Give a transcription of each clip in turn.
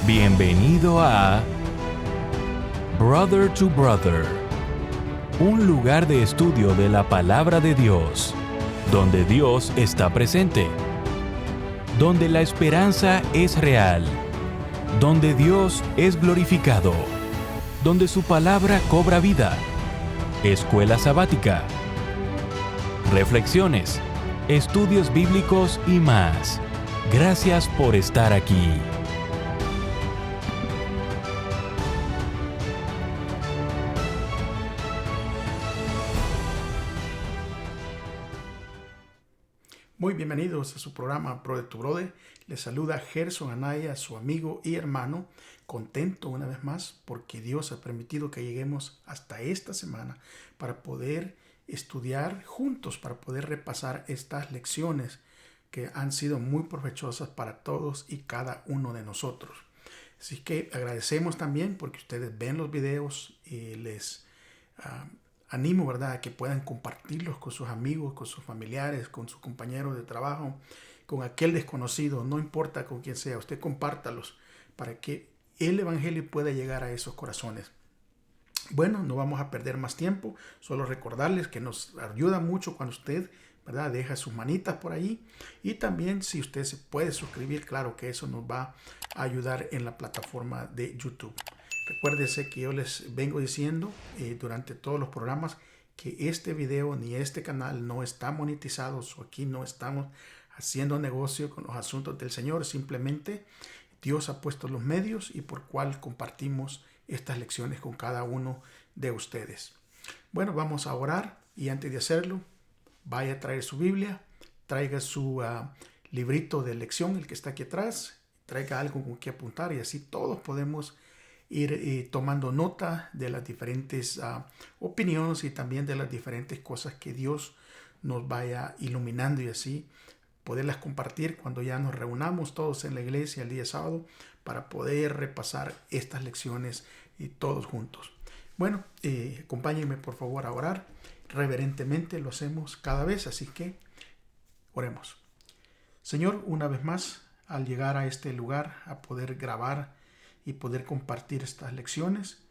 Bienvenido a Brother to Brother, un lugar de estudio de la palabra de Dios, donde Dios está presente, donde la esperanza es real, donde Dios es glorificado, donde su palabra cobra vida. Escuela sabática, reflexiones, estudios bíblicos y más. Gracias por estar aquí. Muy bienvenidos a su programa Brother to Brother. Les saluda Gerson Anaya, su amigo y hermano. Contento una vez más porque Dios ha permitido que lleguemos hasta esta semana para poder estudiar juntos, para poder repasar estas lecciones que han sido muy provechosas para todos y cada uno de nosotros. Así que agradecemos también porque ustedes ven los videos y les animo, ¿verdad?, a que puedan compartirlos con sus amigos, con sus familiares, con sus compañeros de trabajo, con aquel desconocido, no importa con quién sea, usted compártalos para que el evangelio pueda llegar a esos corazones. Bueno, no vamos a perder más tiempo, solo recordarles que nos ayuda mucho cuando usted, ¿verdad?, deja sus manitas por ahí, y también si usted se puede suscribir, claro que eso nos va a ayudar en la plataforma de YouTube. Recuérdese que yo les vengo diciendo durante todos los programas que este video ni este canal no está monetizado, o aquí no estamos haciendo negocio con los asuntos del Señor, simplemente Dios ha puesto los medios y por cual compartimos estas lecciones con cada uno de ustedes. Bueno, vamos a orar y antes de hacerlo, vaya a traer su Biblia, traiga su librito de lección, el que está aquí atrás, traiga algo con que apuntar y así todos podemos ir tomando nota de las diferentes opiniones y también de las diferentes cosas que Dios nos vaya iluminando y así poderlas compartir cuando ya nos reunamos todos en la iglesia el día sábado para poder repasar estas lecciones y todos juntos. Bueno, acompáñenme por favor a orar. Reverentemente lo hacemos cada vez, así que oremos. Señor, una vez más, al llegar a este lugar, a poder grabar y poder compartir estas lecciones,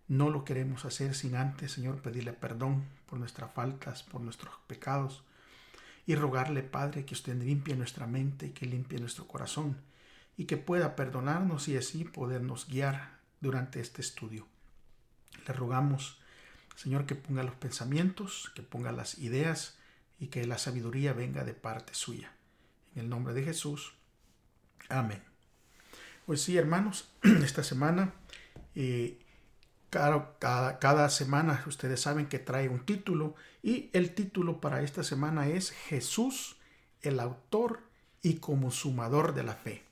no lo queremos hacer sin antes, Señor, pedirle perdón por nuestras faltas, por nuestros pecados y rogarle, Padre, que usted limpie nuestra mente y que limpie nuestro corazón y que pueda perdonarnos y así podernos guiar durante este estudio. Le rogamos, Señor, que ponga los pensamientos, que ponga las ideas y que la sabiduría venga de parte suya. En el nombre de Jesús. Amén. Pues sí, hermanos, esta semana, cada semana ustedes saben que trae un título y el título para esta semana es Jesús, el autor y consumador de la fe.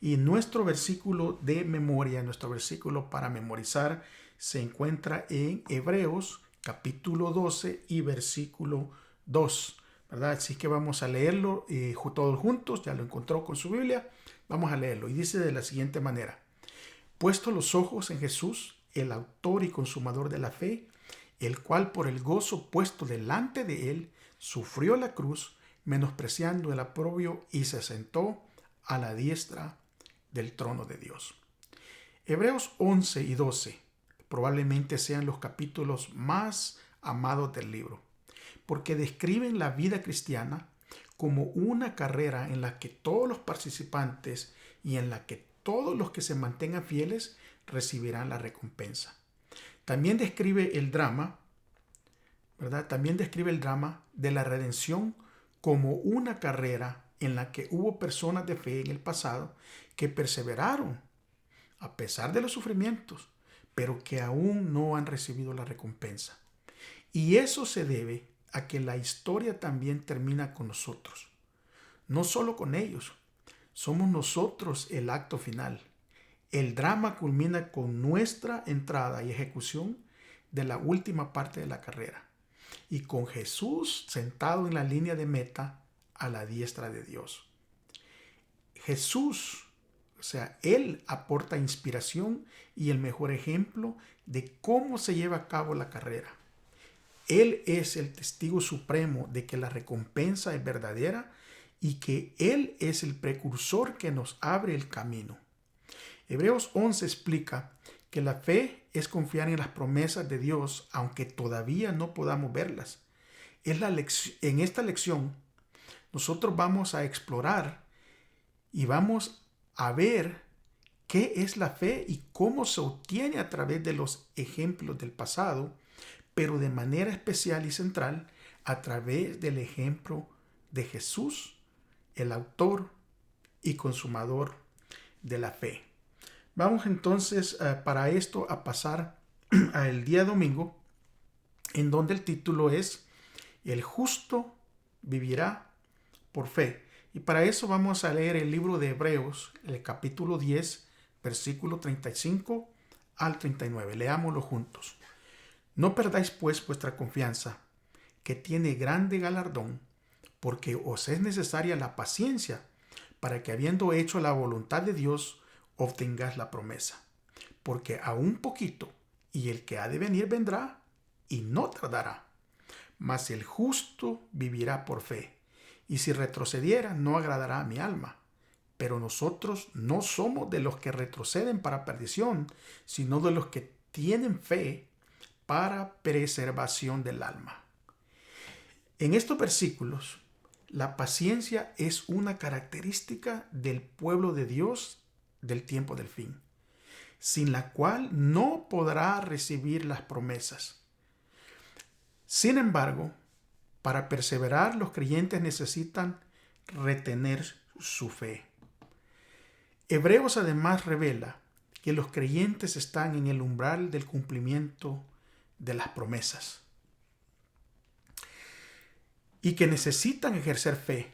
Y nuestro versículo de memoria, nuestro versículo para memorizar se encuentra en Hebreos capítulo 12 y versículo 2, ¿verdad? Así que vamos a leerlo todos juntos, ya lo encontró con su Biblia. Vamos a leerlo y dice de la siguiente manera: puesto los ojos en Jesús, el autor y consumador de la fe, el cual por el gozo puesto delante de él, sufrió la cruz, menospreciando el oprobio y se sentó a la diestra del trono de Dios. Hebreos 11 y 12 probablemente sean los capítulos más amados del libro, porque describen la vida cristiana como una carrera en la que todos los participantes y en la que todos los que se mantengan fieles recibirán la recompensa. También describe el drama, ¿verdad? También describe el drama de la redención como una carrera en la que hubo personas de fe en el pasado que perseveraron a pesar de los sufrimientos, pero que aún no han recibido la recompensa. Y eso se debe a que la historia también termina con nosotros. No solo con ellos, somos nosotros el acto final. El drama culmina con nuestra entrada y ejecución de la última parte de la carrera y con Jesús sentado en la línea de meta a la diestra de Dios. Jesús, o sea, Él aporta inspiración y el mejor ejemplo de cómo se lleva a cabo la carrera. Él es el testigo supremo de que la recompensa es verdadera y que Él es el precursor que nos abre el camino. Hebreos 11 explica que la fe es confiar en las promesas de Dios aunque todavía no podamos verlas. En esta lección nosotros vamos a explorar y vamos a ver qué es la fe y cómo se obtiene a través de los ejemplos del pasado, pero de manera especial y central a través del ejemplo de Jesús, el autor y consumador de la fe. Vamos entonces para esto a pasar al día domingo, en donde el título es El justo vivirá por fe. Y para eso vamos a leer el libro de Hebreos, el capítulo 10, versículo 35 al 39. Leámoslo juntos. No perdáis pues vuestra confianza, que tiene grande galardón, porque os es necesaria la paciencia, para que habiendo hecho la voluntad de Dios, obtengáis la promesa. Porque aún poquito, y el que ha de venir vendrá, y no tardará. Mas el justo vivirá por fe, y si retrocediera no agradará a mi alma. Pero nosotros no somos de los que retroceden para perdición, sino de los que tienen fe para preservación del alma. En estos versículos, la paciencia es una característica del pueblo de Dios del tiempo del fin, sin la cual no podrá recibir las promesas. Sin embargo, para perseverar, los creyentes necesitan retener su fe. Hebreos además revela que los creyentes están en el umbral del cumplimiento de las promesas y que necesitan ejercer fe,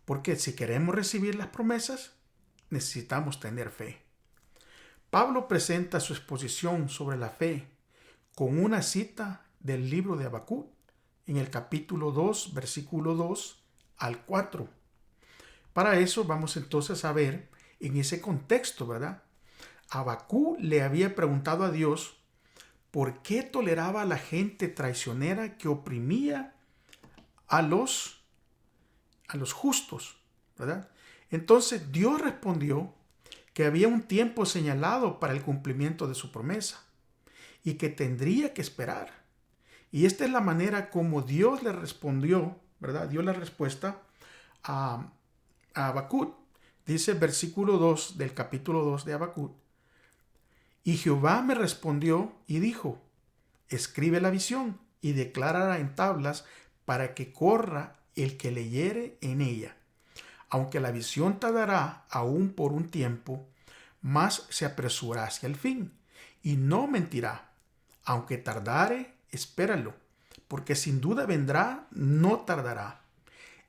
porque si queremos recibir las promesas, necesitamos tener fe. Pablo presenta su exposición sobre la fe con una cita del libro de Habacuc en el capítulo 2, versículo 2 al 4. Para eso vamos entonces a ver en ese contexto, ¿verdad? Habacuc le había preguntado a Dios por qué toleraba a la gente traicionera que oprimía a los justos, ¿verdad? Entonces Dios respondió que había un tiempo señalado para el cumplimiento de su promesa y que tendría que esperar. Y esta es la manera como Dios le respondió, ¿verdad? Dio la respuesta a Habacuc. Dice el versículo 2 del capítulo 2 de Habacuc. Y Jehová me respondió y dijo, escribe la visión y declárala en tablas para que corra el que leyere en ella. Aunque la visión tardará aún por un tiempo, mas se apresura hacia el fin, y no mentirá. Aunque tardare, espéralo, porque sin duda vendrá, no tardará.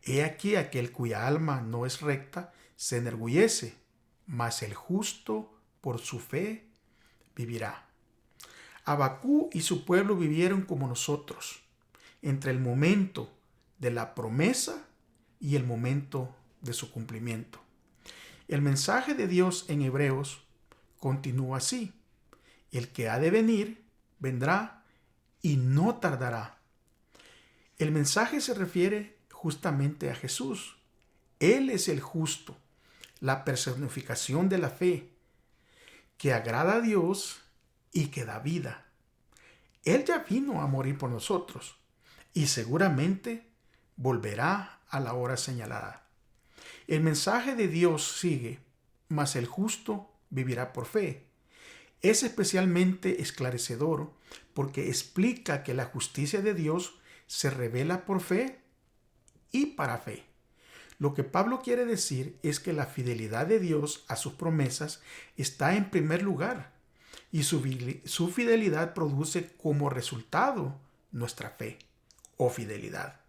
He aquí aquel cuya alma no es recta, se enorgullece, mas el justo por su fe vivirá. Habacuc y su pueblo vivieron como nosotros, entre el momento de la promesa y el momento de su cumplimiento. El mensaje de Dios en Hebreos continúa así. El que ha de venir, vendrá y no tardará. El mensaje se refiere justamente a Jesús. Él es el justo, la personificación de la fe, que agrada a Dios y que da vida. Él ya vino a morir por nosotros y seguramente volverá a la hora señalada. El mensaje de Dios sigue, mas el justo vivirá por fe. Es especialmente esclarecedor porque explica que la justicia de Dios se revela por fe y para fe. Lo que Pablo quiere decir es que la fidelidad de Dios a sus promesas está en primer lugar y su fidelidad produce como resultado nuestra fe o fidelidad.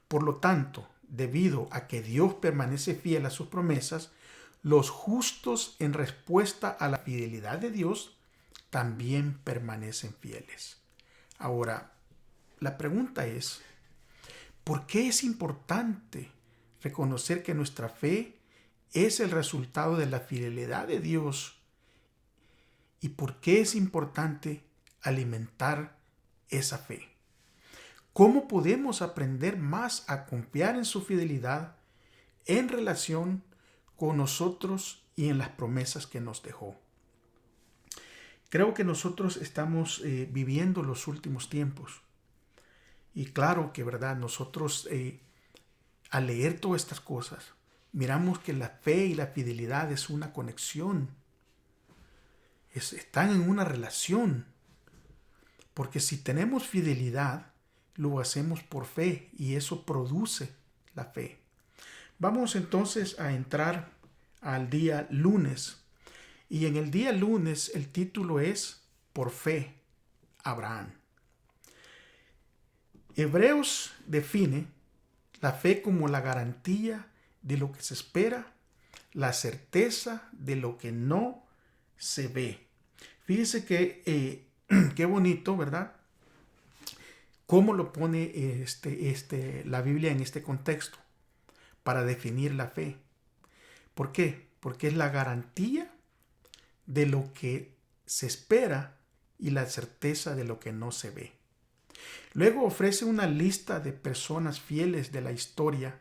Por lo tanto, debido a que Dios permanece fiel a sus promesas, los justos en respuesta a la fidelidad de Dios también permanecen fieles. Ahora, la pregunta es, ¿por qué es importante reconocer que nuestra fe es el resultado de la fidelidad de Dios? ¿Y por qué es importante alimentar esa fe? ¿Cómo podemos aprender más a confiar en su fidelidad en relación con nosotros y en las promesas que nos dejó. Creo que nosotros estamos viviendo los últimos tiempos. Y claro que, ¿verdad? Nosotros al leer todas estas cosas, miramos que la fe y la fidelidad es una conexión. Están en una relación. Porque si tenemos fidelidad, lo hacemos por fe y eso produce la fe. Vamos entonces a entrar al día lunes. Y en el día lunes el título es Por fe, Abraham. Hebreos define la fe como la garantía de lo que se espera, la certeza de lo que no se ve. Fíjese que qué bonito, ¿verdad? ¿Cómo lo pone la Biblia en este contexto para definir la fe? ¿Por qué? Porque es la garantía de lo que se espera y la certeza de lo que no se ve. Luego ofrece una lista de personas fieles de la historia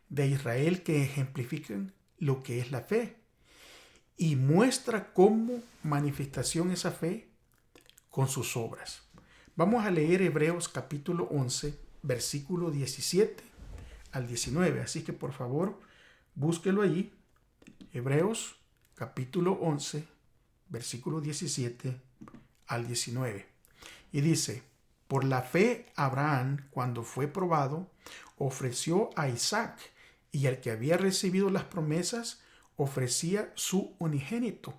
de Israel que ejemplifican lo que es la fe y muestra cómo manifestación esa fe con sus obras. Vamos a leer Hebreos capítulo 11, versículo 17 al 19. Así que por favor, búsquelo allí. Hebreos capítulo 11, versículo 17 al 19. Y dice: por la fe Abraham, cuando fue probado, ofreció a Isaac, y al que había recibido las promesas, ofrecía su unigénito,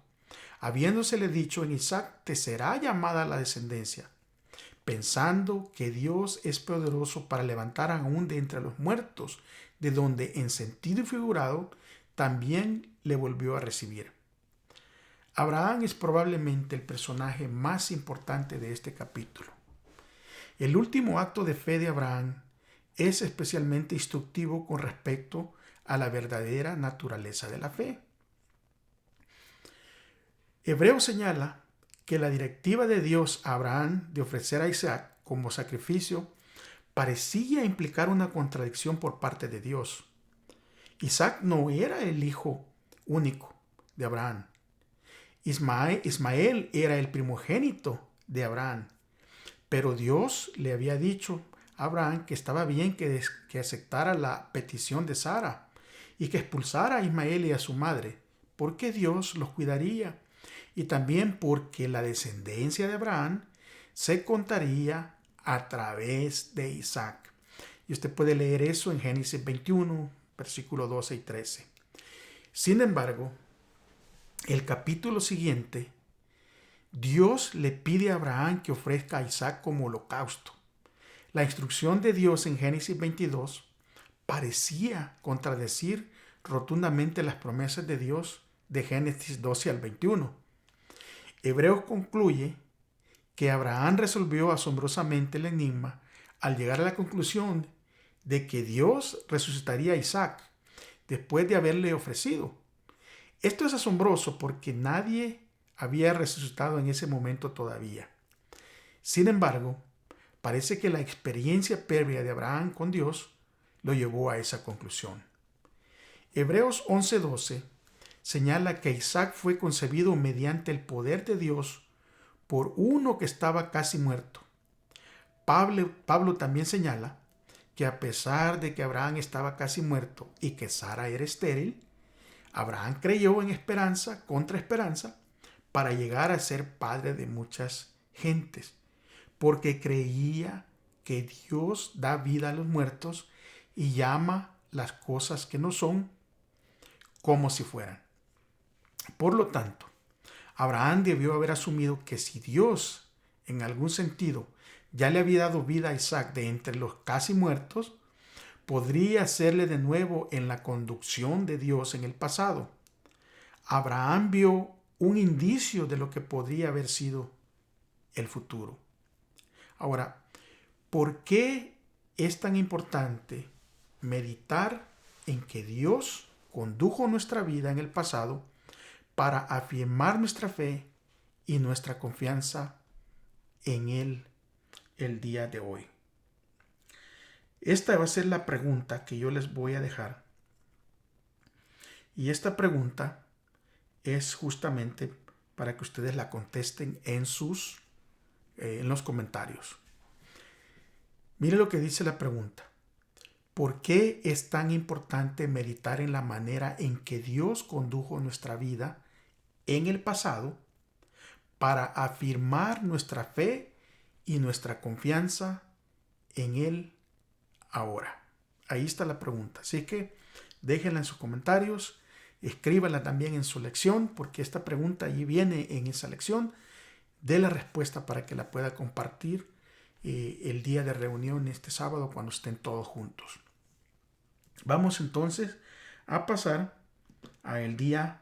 habiéndosele dicho: en Isaac te será llamada la descendencia, pensando que Dios es poderoso para levantar aún de entre los muertos, de donde en sentido figurado también le volvió a recibir. Abraham es probablemente el personaje más importante de este capítulo. El último acto de fe de Abraham es especialmente instructivo con respecto a la verdadera naturaleza de la fe. Hebreo señala que la directiva de Dios a Abraham de ofrecer a Isaac como sacrificio parecía implicar una contradicción por parte de Dios. Isaac no era el hijo único de Abraham. Ismael era el primogénito de Abraham. Pero Dios le había dicho a Abraham que estaba bien que aceptara la petición de Sara y que expulsara a Ismael y a su madre, porque Dios los cuidaría y también porque la descendencia de Abraham se contaría a través de Isaac. Y usted puede leer eso en Génesis 21, versículos 12 y 13. Sin embargo, el capítulo siguiente, Dios le pide a Abraham que ofrezca a Isaac como holocausto. La instrucción de Dios en Génesis 22 parecía contradecir rotundamente las promesas de Dios de Génesis 12 al 21. Hebreos concluye que Abraham resolvió asombrosamente el enigma al llegar a la conclusión de que Dios resucitaría a Isaac después de haberle ofrecido. Esto es asombroso porque nadie había resucitado en ese momento todavía. Sin embargo, parece que la experiencia previa de Abraham con Dios lo llevó a esa conclusión. Hebreos 11:12 señala que Isaac fue concebido mediante el poder de Dios por uno que estaba casi muerto. Pablo también señala que a pesar de que Abraham estaba casi muerto y que Sara era estéril, Abraham creyó en esperanza contra esperanza para llegar a ser padre de muchas gentes, porque creía que Dios da vida a los muertos y llama las cosas que no son como si fueran. Por lo tanto, Abraham debió haber asumido que si Dios, en algún sentido, ya le había dado vida a Isaac de entre los casi muertos, podría hacerle de nuevo en la conducción de Dios en el pasado. Abraham vio un indicio de lo que podría haber sido el futuro. Ahora, ¿por qué es tan importante meditar en que Dios condujo nuestra vida en el pasado para afirmar nuestra fe y nuestra confianza en Él el día de hoy? Esta va a ser la pregunta que yo les voy a dejar. Y esta pregunta es justamente para que ustedes la contesten en los comentarios. Mire lo que dice la pregunta. ¿Por qué es tan importante meditar en la manera en que Dios condujo nuestra vida en el pasado para afirmar nuestra fe y nuestra confianza en Él ahora? Ahí está la pregunta. Así que déjenla en sus comentarios, escríbanla también en su lección, porque esta pregunta allí viene en esa lección. Dé la respuesta para que la pueda compartir el día de reunión este sábado cuando estén todos juntos. Vamos entonces a pasar al día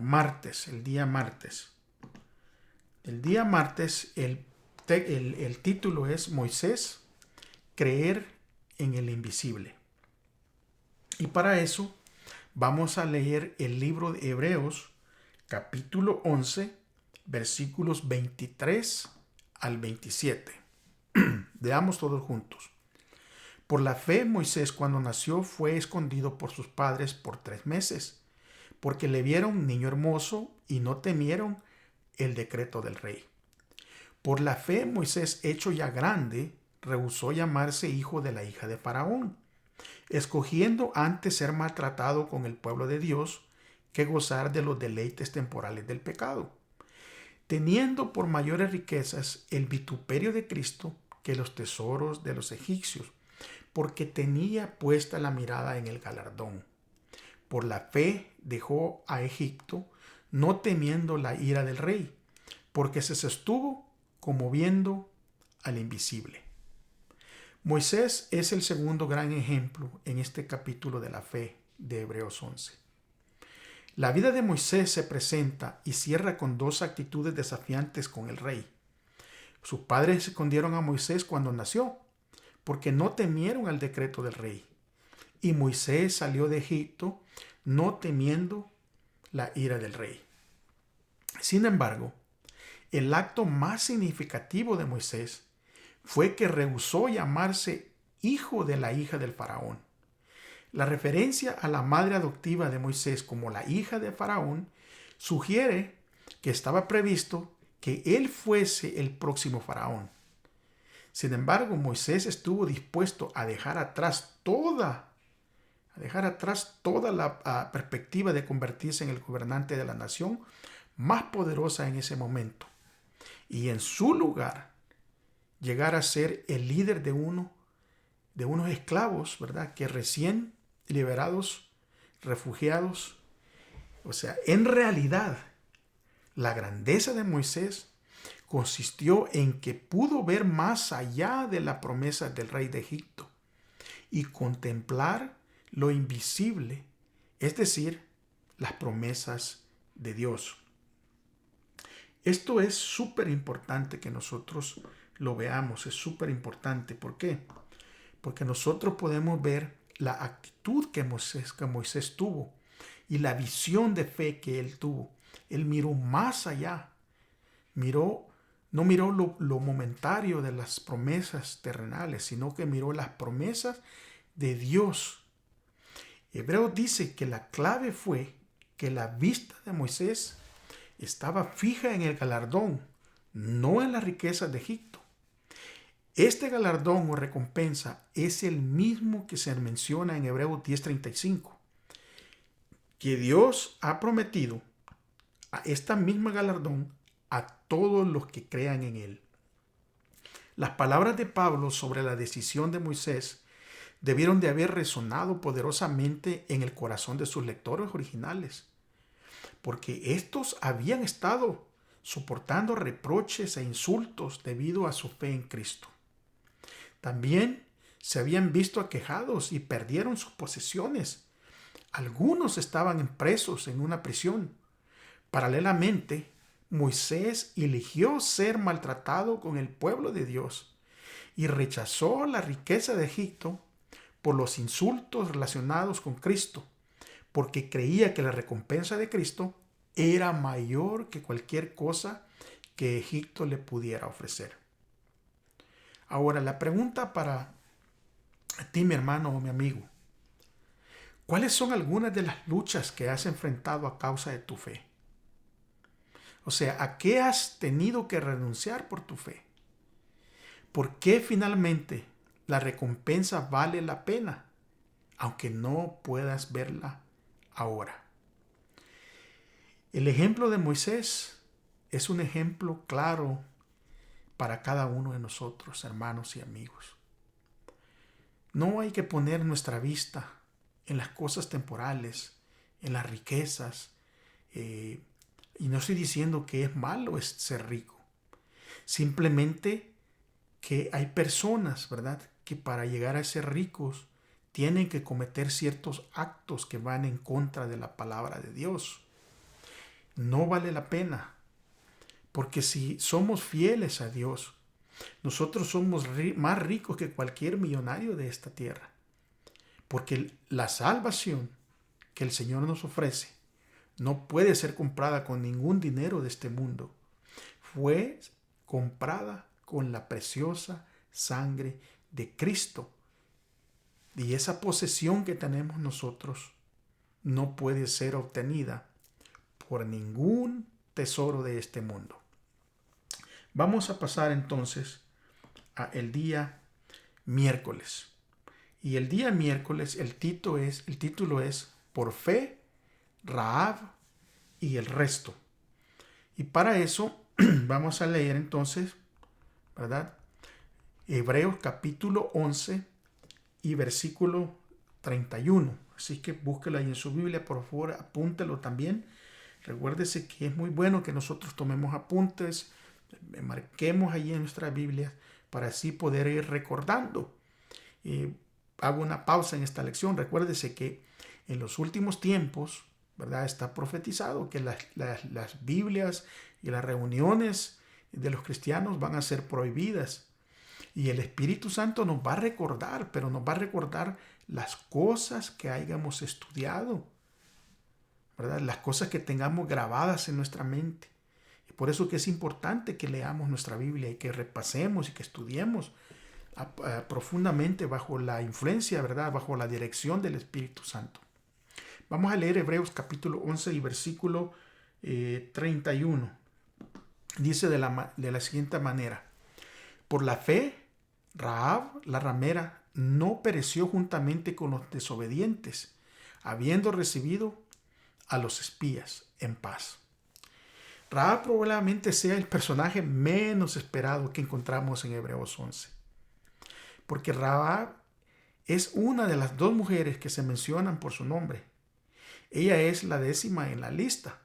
martes. El día martes, el título es Moisés, creer en el invisible. Y para eso vamos a leer el libro de Hebreos, capítulo 11, versículos 23 al 27. Veamos todos juntos. Por la fe, Moisés, cuando nació, fue escondido por sus padres por 3 meses, porque le vieron niño hermoso y no temieron el decreto del rey. Por la fe, Moisés, hecho ya grande, rehusó llamarse hijo de la hija de Faraón, escogiendo antes ser maltratado con el pueblo de Dios que gozar de los deleites temporales del pecado, teniendo por mayores riquezas el vituperio de Cristo que los tesoros de los egipcios, porque tenía puesta la mirada en el galardón. Por la fe dejó a Egipto, no temiendo la ira del rey, porque se sostuvo como viendo al invisible. Moisés es el segundo gran ejemplo en este capítulo de la fe de Hebreos 11. La vida de Moisés se presenta y cierra con 2 actitudes desafiantes con el rey. Sus padres escondieron a Moisés cuando nació, porque no temieron al decreto del rey. Y Moisés salió de Egipto no temiendo la ira del rey. Sin embargo, el acto más significativo de Moisés fue que rehusó llamarse hijo de la hija del faraón. La referencia a la madre adoptiva de Moisés como la hija de Faraón sugiere que estaba previsto que él fuese el próximo faraón. Sin embargo, Moisés estuvo dispuesto a dejar atrás toda la perspectiva de convertirse en el gobernante de la nación más poderosa en ese momento, y en su lugar llegar a ser el líder de unos esclavos, ¿verdad?, que recién liberados, refugiados. O sea, en realidad, la grandeza de Moisés consistió en que pudo ver más allá de la promesa del rey de Egipto y contemplar lo invisible, es decir, las promesas de Dios. Esto es súper importante que nosotros lo veamos, es súper importante. ¿Por qué? Porque nosotros podemos ver la actitud que Moisés tuvo y la visión de fe que él tuvo. Él miró más allá, no miró lo momentario de las promesas terrenales, sino que miró las promesas de Dios. Hebreos dice que la clave fue que la vista de Moisés estaba fija en el galardón, no en las riquezas de Egipto. Este galardón o recompensa es el mismo que se menciona en Hebreos 10:35, que Dios ha prometido a esta misma galardón a todos los que crean en él. Las palabras de Pablo sobre la decisión de Moisés debieron de haber resonado poderosamente en el corazón de sus lectores originales, porque estos habían estado soportando reproches e insultos debido a su fe en Cristo. También se habían visto aquejados y perdieron sus posesiones. Algunos estaban presos en una prisión. Paralelamente, Moisés eligió ser maltratado con el pueblo de Dios y rechazó la riqueza de Egipto por los insultos relacionados con Cristo, porque creía que la recompensa de Cristo era mayor que cualquier cosa que Egipto le pudiera ofrecer. Ahora, la pregunta para ti, mi hermano o mi amigo: ¿cuáles son algunas de las luchas que has enfrentado a causa de tu fe? O sea, ¿a qué has tenido que renunciar por tu fe? ¿Por qué finalmente la recompensa vale la pena, aunque no puedas verla ahora? El ejemplo de Moisés es un ejemplo claro para cada uno de nosotros, hermanos y amigos. No hay que poner nuestra vista en las cosas temporales, en las riquezas. Y no estoy diciendo que es malo ser rico. Simplemente que hay personas, ¿verdad?, que para llegar a ser ricos tienen que cometer ciertos actos que van en contra de la palabra de Dios. No vale la pena, porque si somos fieles a Dios, nosotros somos más ricos que cualquier millonario de esta tierra, porque la salvación que el Señor nos ofrece no puede ser comprada con ningún dinero de este mundo. Fue comprada con la preciosa sangre de Cristo. Y esa posesión que tenemos nosotros no puede ser obtenida por ningún tesoro de este mundo. Vamos a pasar entonces a el día miércoles. Y el día miércoles el título es Por fe, Rahab y el resto. Y para eso vamos a leer entonces, ¿verdad?, Hebreos capítulo 11 y versículo 31. Así que búsquelo ahí en su Biblia, por favor, apúntelo también. Recuérdese que es muy bueno que nosotros tomemos apuntes, marquemos allí en nuestra Biblia para así poder ir recordando. Hago una pausa en esta lección. Recuérdese que en los últimos tiempos, ¿verdad?, está profetizado que las Biblias y las reuniones de los cristianos van a ser prohibidas. Y el Espíritu Santo nos va a recordar, pero nos va a recordar las cosas que hayamos estudiado, ¿verdad?, las cosas que tengamos grabadas en nuestra mente. Y por eso que es importante que leamos nuestra Biblia y que repasemos y que estudiemos profundamente bajo la influencia, ¿verdad?, bajo la dirección del Espíritu Santo. Vamos a leer Hebreos capítulo 11 y versículo 31. Dice de la siguiente manera: por la fe, Rahab, la ramera, no pereció juntamente con los desobedientes, habiendo recibido a los espías en paz. Rahab probablemente sea el personaje menos esperado que encontramos en Hebreos 11. Porque Rahab es una de las dos mujeres que se mencionan por su nombre. Ella es la 10ª en la lista.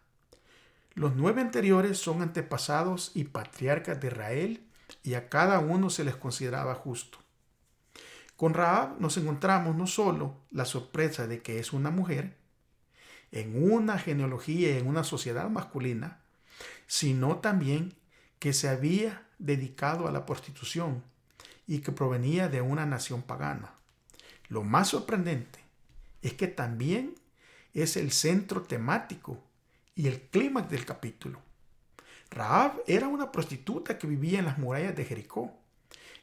Los 9 anteriores son antepasados y patriarcas de Israel, y a cada uno se les consideraba justo. Con Rahab nos encontramos no solo la sorpresa de que es una mujer, en una genealogía y en una sociedad masculina, sino también que se había dedicado a la prostitución y que provenía de una nación pagana. Lo más sorprendente es que también es el centro temático y el clímax del capítulo. Rahab era una prostituta que vivía en las murallas de Jericó.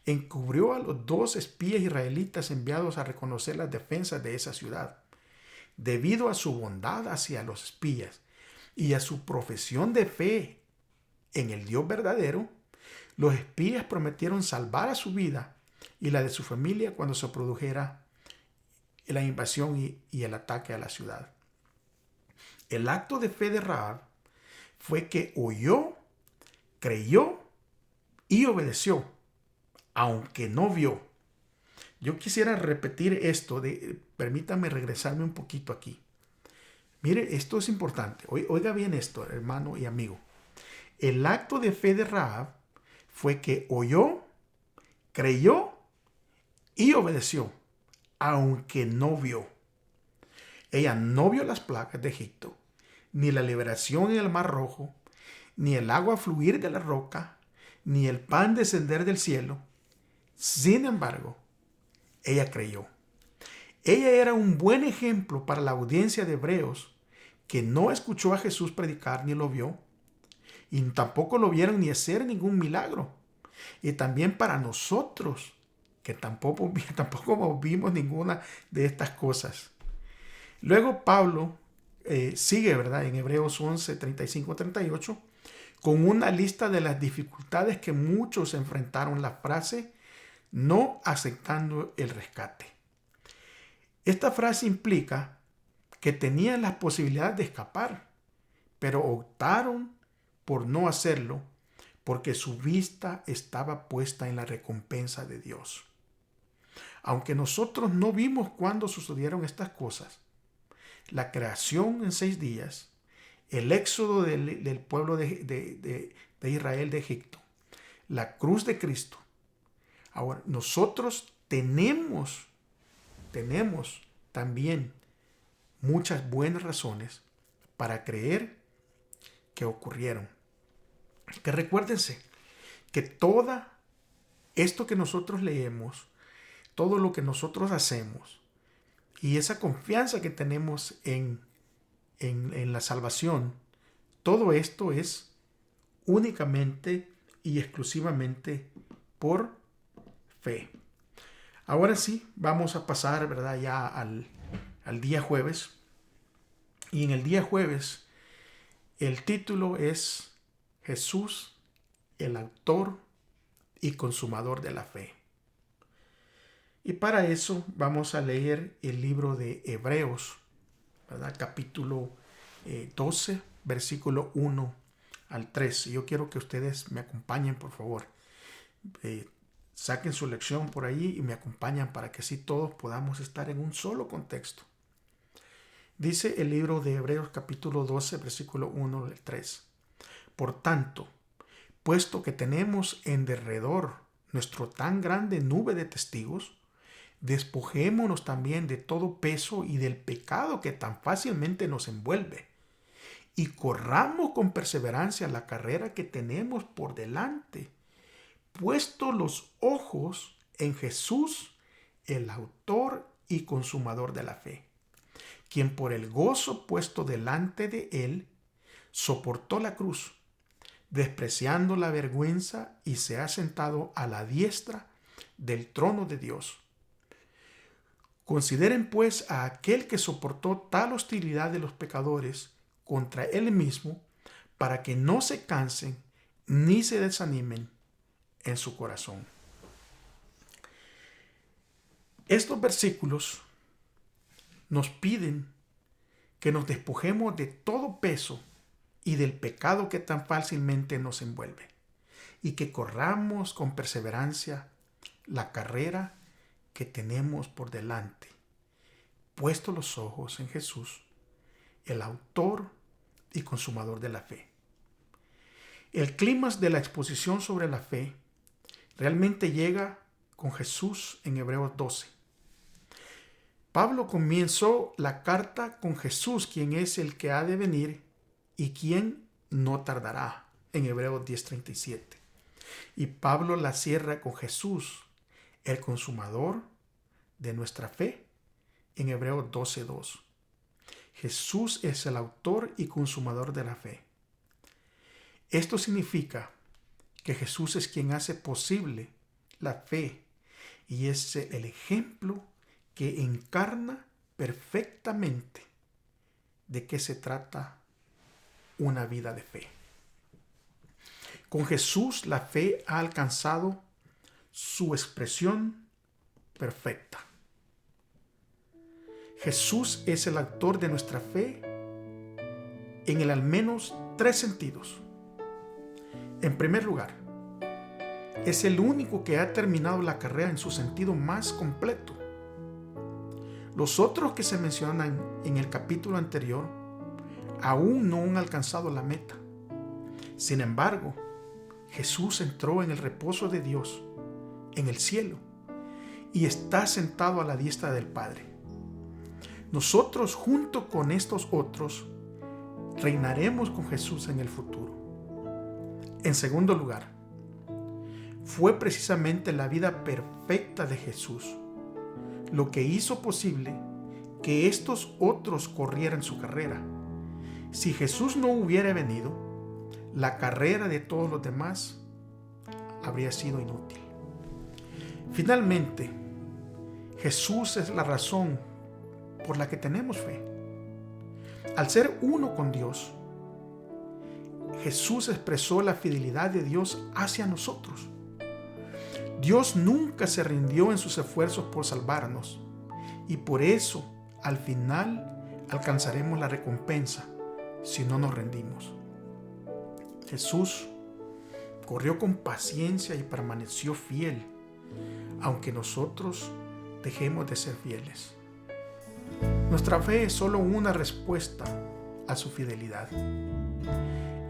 Encubrió a los 2 espías israelitas enviados a reconocer las defensas de esa ciudad. Debido a su bondad hacia los espías y a su profesión de fe en el Dios verdadero, los espías prometieron salvar a su vida y la de su familia cuando se produjera la invasión y el ataque a la ciudad. El acto de fe de Rahab fue que oyó, creyó y obedeció, aunque no vio. Yo quisiera repetir esto, permítame regresarme un poquito aquí. Mire, esto es importante. Oiga bien esto, hermano y amigo. El acto de fe de Rahab fue que oyó, creyó y obedeció, aunque no vio. Ella no vio las plagas de Egipto, ni la liberación en el Mar Rojo, ni el agua fluir de la roca, ni el pan descender del cielo. Sin embargo, ella creyó. Ella era un buen ejemplo para la audiencia de Hebreos, que no escuchó a Jesús predicar ni lo vio, y tampoco lo vieron ni hacer ningún milagro. Y también para nosotros, que tampoco vimos ninguna de estas cosas. Luego Pablo sigue, ¿verdad?, en Hebreos 11, 35, 38, con una lista de las dificultades que muchos enfrentaron la frase no aceptando el rescate. Esta frase implica que tenían la posibilidad de escapar, pero optaron por no hacerlo porque su vista estaba puesta en la recompensa de Dios. Aunque nosotros no vimos cuándo sucedieron estas cosas, la creación en 6 días, el éxodo del pueblo de Israel de Egipto, la cruz de Cristo. Ahora, nosotros tenemos también muchas buenas razones para creer que ocurrieron. Que recuérdense que todo esto que nosotros leemos, todo lo que nosotros hacemos y esa confianza que tenemos en la salvación, todo esto es únicamente y exclusivamente por fe. Ahora sí, vamos a pasar, ¿verdad?, ya al día jueves. Y en el día jueves, el título es Jesús, el autor y consumador de la fe. Y para eso vamos a leer el libro de Hebreos, ¿verdad?, capítulo 12, versículo 1 al 3. Yo quiero que ustedes me acompañen, por favor. Saquen su lección por ahí y me acompañan para que así todos podamos estar en un solo contexto. Dice el libro de Hebreos capítulo 12, versículo 1 al 3. Por tanto, puesto que tenemos en derredor nuestro tan grande nube de testigos, despojémonos también de todo peso y del pecado que tan fácilmente nos envuelve, y corramos con perseverancia la carrera que tenemos por delante, puesto los ojos en Jesús, el autor y consumador de la fe, quien por el gozo puesto delante de él soportó la cruz, despreciando la vergüenza, y se ha sentado a la diestra del trono de Dios. Consideren pues a aquel que soportó tal hostilidad de los pecadores contra él mismo, para que no se cansen ni se desanimen en su corazón. Estos versículos nos piden que nos despojemos de todo peso y del pecado que tan fácilmente nos envuelve, y que corramos con perseverancia la carrera que tenemos por delante, puesto los ojos en Jesús, el autor y consumador de la fe. El clímax de la exposición sobre la fe realmente llega con Jesús en Hebreos 12. Pablo comenzó la carta con Jesús, quien es el que ha de venir y quien no tardará, en Hebreos 10:37. Y Pablo la cierra con Jesús, el consumador de nuestra fe, en Hebreos 12:2. Jesús es el autor y consumador de la fe. Esto significa que Jesús es quien hace posible la fe y es el ejemplo que encarna perfectamente de qué se trata una vida de fe. Con Jesús la fe ha alcanzado su expresión perfecta. Jesús es el autor de nuestra fe en el al menos 3 sentidos. En primer lugar, es el único que ha terminado la carrera en su sentido más completo. Los otros que se mencionan en el capítulo anterior aún no han alcanzado la meta. Sin embargo, Jesús entró en el reposo de Dios, en el cielo, y está sentado a la diestra del Padre. Nosotros, junto con estos otros, reinaremos con Jesús en el futuro. En segundo lugar, fue precisamente la vida perfecta de Jesús lo que hizo posible que estos otros corrieran su carrera. Si Jesús no hubiera venido, la carrera de todos los demás habría sido inútil. Finalmente, Jesús es la razón por la que tenemos fe. Al ser uno con Dios, Jesús expresó la fidelidad de Dios hacia nosotros. Dios nunca se rindió en sus esfuerzos por salvarnos y por eso al final alcanzaremos la recompensa si no nos rendimos. Jesús corrió con paciencia y permaneció fiel, aunque nosotros dejemos de ser fieles. Nuestra fe es solo una respuesta a su fidelidad.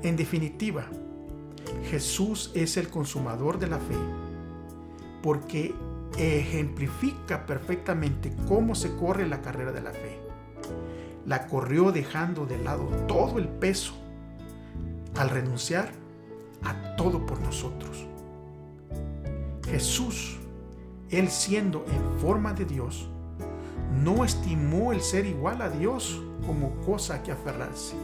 En definitiva, Jesús es el consumador de la fe, porque ejemplifica perfectamente cómo se corre la carrera de la fe. La corrió dejando de lado todo el peso al renunciar a todo por nosotros. Jesús, Él siendo en forma de Dios, no estimó el ser igual a Dios como cosa a que aferrarse,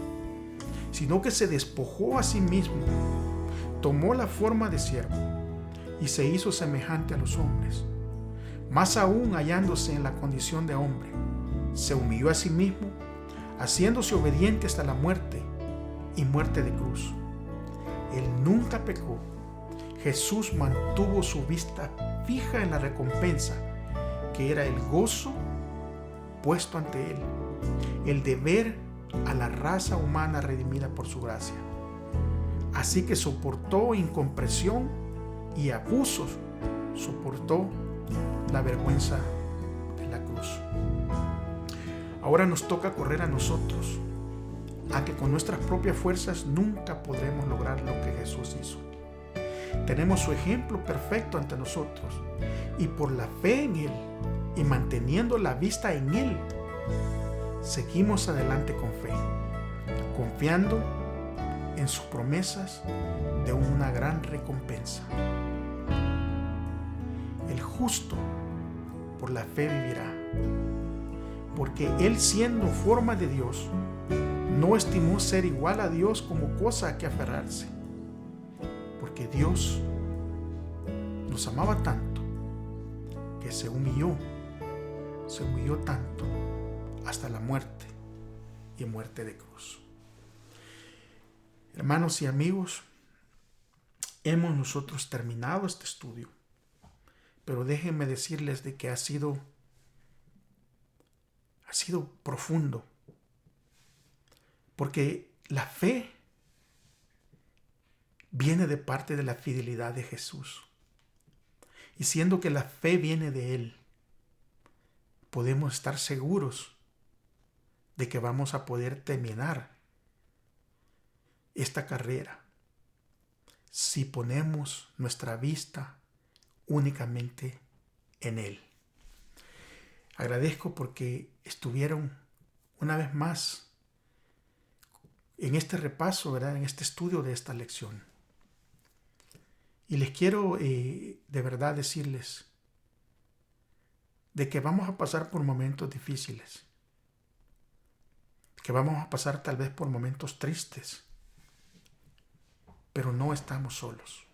sino que se despojó a sí mismo, tomó la forma de siervo y se hizo semejante a los hombres. Más aún hallándose en la condición de hombre, se humilló a sí mismo, haciéndose obediente hasta la muerte y muerte de cruz. Él nunca pecó. Jesús mantuvo su vista fija en la recompensa, que era el gozo puesto ante Él, el de ver a la raza humana redimida por su gracia. Así que soportó incomprensión y abusos, soportó la vergüenza de la cruz. Ahora nos toca correr a nosotros, a que con nuestras propias fuerzas nunca podremos lograr lo que Jesús hizo. Tenemos su ejemplo perfecto ante nosotros y por la fe en Él y manteniendo la vista en Él, seguimos adelante con fe, confiando en sus promesas de una gran recompensa. El justo por la fe vivirá, porque Él siendo forma de Dios, no estimó ser igual a Dios como cosa a que aferrarse, porque Dios nos amaba tanto que se humilló tanto hasta la muerte y muerte de cruz. Hermanos y amigos, hemos nosotros terminado este estudio, pero déjenme decirles de que ha sido profundo, porque la fe viene de parte de la fidelidad de Jesús. Y siendo que la fe viene de Él, podemos estar seguros de que vamos a poder terminar esta carrera si ponemos nuestra vista únicamente en Él. Agradezco porque estuvieron una vez más en este repaso, ¿verdad? En este estudio de esta lección. Y les quiero de verdad decirles de que vamos a pasar por momentos difíciles, que vamos a pasar tal vez por momentos tristes, pero no estamos solos.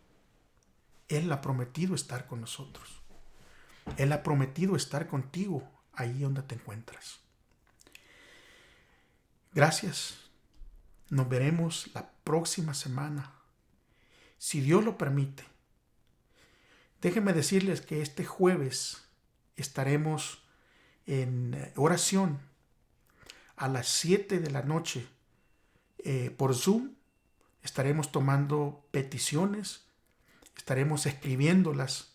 Él ha prometido estar con nosotros. Él ha prometido estar contigo ahí donde te encuentras. Gracias. Nos veremos la próxima semana, si Dios lo permite. Déjenme decirles que este jueves estaremos en oración a las 7 de la noche por Zoom. Estaremos tomando peticiones, estaremos escribiéndolas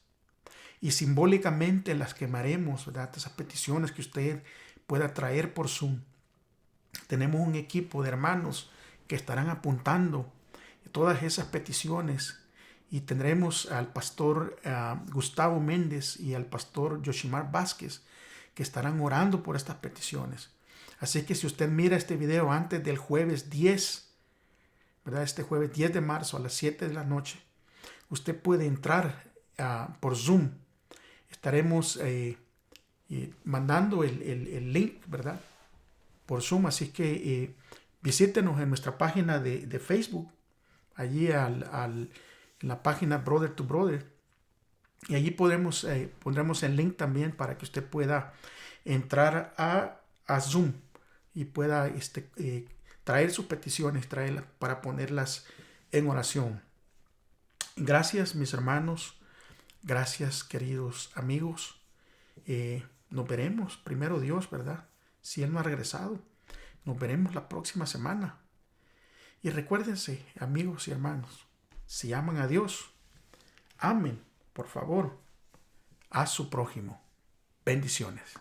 y simbólicamente las quemaremos, ¿verdad? Esas peticiones que usted pueda traer por Zoom. Tenemos un equipo de hermanos que estarán apuntando todas esas peticiones y tendremos al pastor Gustavo Méndez y al pastor Yoshimar Vázquez que estarán orando por estas peticiones. Así que si usted mira este video antes del jueves 10, ¿verdad? Este jueves 10 de marzo a las 7 de la noche, usted puede entrar por Zoom. Estaremos mandando el link, ¿verdad? Por Zoom, así que visítenos en nuestra página de Facebook, allí en la página Brother to Brother, y allí pondremos el link también para que usted pueda entrar a Zoom y pueda traer sus peticiones, traerlas para ponerlas en oración. Gracias, mis hermanos. Gracias, queridos amigos. Nos veremos, primero Dios, ¿verdad? Si Él no ha regresado, nos veremos la próxima semana. Y recuérdense, amigos y hermanos, si aman a Dios, amen, por favor, a su prójimo. Bendiciones.